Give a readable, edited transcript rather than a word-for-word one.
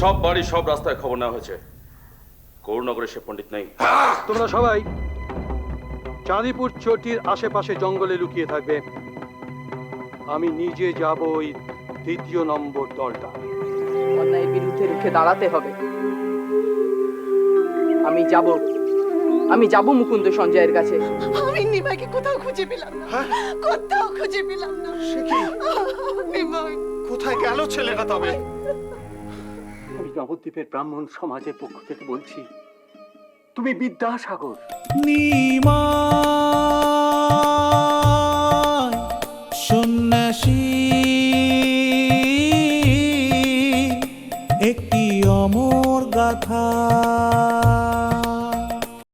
সব বাড়ি সব রাস্তায় খবর নেওয়া হয়েছে, গৌরনগরে সে পণ্ডিত নেই। তোমরা সবাই চাঁদিপুর চটির আশেপাশে জঙ্গলে লুকিয়ে থাকবে। আমি নিজে যাব ওই 2 নম্বর দলটা। অন্যায়ের বিরুদ্ধে রুখে দাঁড়াতে হবে। আমি যাব মুকুন্দ সঞ্জয়ের কাছে। আমি নিমাইকে কোথাও খুঁজে পেলাম না, কোথাও খুঁজে পেলাম না। সে কি? নিমাই কোথায় গেল ছেলেটা তবে? আমি নবদ্বীপের ব্রাহ্মণ সমাজের পক্ষ থেকে বলছি, তুমি বিদ্যাসাগর। নিমাই সন্ন্যাসী, একটি অমর গাথা।